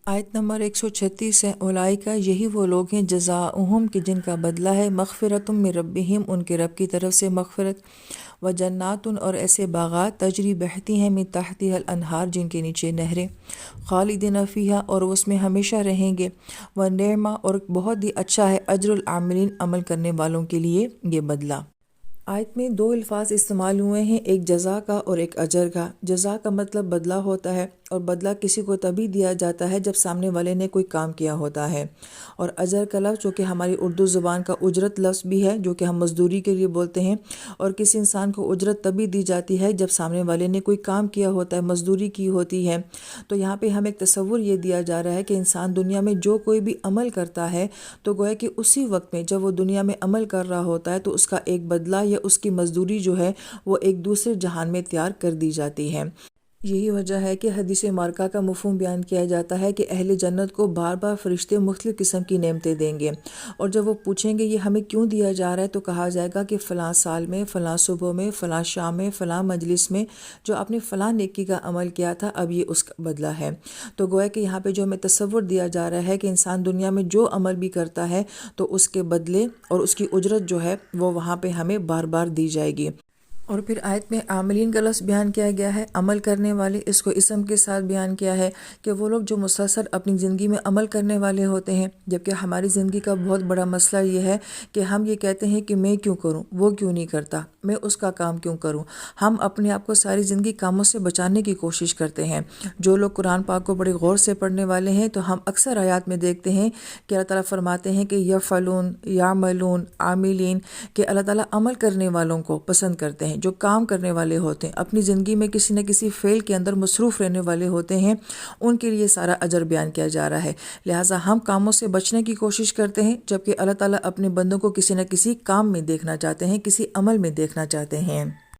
آیت نمبر 136 ہے، اولئک یہی وہ لوگ ہیں جزاؤہم کہ جن کا بدلہ ہے مغفرۃ من ربہم ان کے رب کی طرف سے مغفرت، و جنات اور ایسے باغات تجری بہتی ہیں من تحتها الانہار جن کے نیچے نہریں، خالدین فیہا اور اس میں ہمیشہ رہیں گے، و نعمہ اور بہت ہی اچھا ہے اجر العاملین عمل کرنے والوں کے لیے یہ بدلہ۔ آیت میں دو الفاظ استعمال ہوئے ہیں، ایک جزا کا اور ایک اجر کا۔ جزا کا مطلب بدلہ ہوتا ہے، اور بدلہ کسی کو تبھی دیا جاتا ہے جب سامنے والے نے کوئی کام کیا ہوتا ہے، اور اجر کا لفظ جو کہ ہماری اردو زبان کا اجرت لفظ بھی ہے، جو کہ ہم مزدوری کے لیے بولتے ہیں، اور کسی انسان کو اجرت تبھی دی جاتی ہے جب سامنے والے نے کوئی کام کیا ہوتا ہے، مزدوری کی ہوتی ہے۔ تو یہاں پہ ہمیں ایک تصور یہ دیا جا رہا ہے کہ انسان دنیا میں جو کوئی بھی عمل کرتا ہے تو گویا کہ اسی وقت میں جب وہ دنیا میں عمل کر رہا ہوتا ہے تو اس کا ایک بدلہ یا اس کی مزدوری جو ہے وہ ایک دوسرے جہان میں تیار کر دی جاتی ہے۔ یہی وجہ ہے کہ حدیث مبارکہ کا مفہوم بیان کیا جاتا ہے کہ اہل جنت کو بار بار فرشتے مختلف قسم کی نعمتیں دیں گے، اور جب وہ پوچھیں گے یہ ہمیں کیوں دیا جا رہا ہے تو کہا جائے گا کہ فلاں سال میں، فلاں صبح میں، فلاں شام میں، فلاں مجلس میں جو آپ نے فلاں نیکی کا عمل کیا تھا اب یہ اس کا بدلہ ہے۔ تو گویا کہ یہاں پہ جو ہمیں تصور دیا جا رہا ہے کہ انسان دنیا میں جو عمل بھی کرتا ہے تو اس کے بدلے اور اس کی اجرت جو ہے وہ وہاں پہ ہمیں بار بار دی جائے گی۔ اور پھر آیت میں عاملین کا لفظ بیان کیا گیا ہے، عمل کرنے والے، اس کو اسم کے ساتھ بیان کیا ہے کہ وہ لوگ جو مسلسل اپنی زندگی میں عمل کرنے والے ہوتے ہیں، جبکہ ہماری زندگی کا بہت بڑا مسئلہ یہ ہے کہ ہم یہ کہتے ہیں کہ میں کیوں کروں، وہ کیوں نہیں کرتا، میں اس کا کام کیوں کروں۔ ہم اپنے آپ کو ساری زندگی کاموں سے بچانے کی کوشش کرتے ہیں۔ جو لوگ قرآن پاک کو بڑے غور سے پڑھنے والے ہیں تو ہم اکثر آیات میں دیکھتے ہیں کہ اللہ تعالیٰ فرماتے ہیں کہ یفعلون، یعملون، عاملین، کہ اللہ تعالیٰ عمل کرنے والوں کو پسند کرتے ہیں، جو کام کرنے والے ہوتے ہیں، اپنی زندگی میں کسی نہ کسی فعل کے اندر مصروف رہنے والے ہوتے ہیں، ان کے لیے سارا اجر بیان کیا جا رہا ہے۔ لہٰذا ہم کاموں سے بچنے کی کوشش کرتے ہیں، جبکہ اللہ تعالیٰ اپنے بندوں کو کسی نہ کسی کام میں دیکھنا چاہتے ہیں، کسی عمل میں دیکھنا چاہتے ہیں۔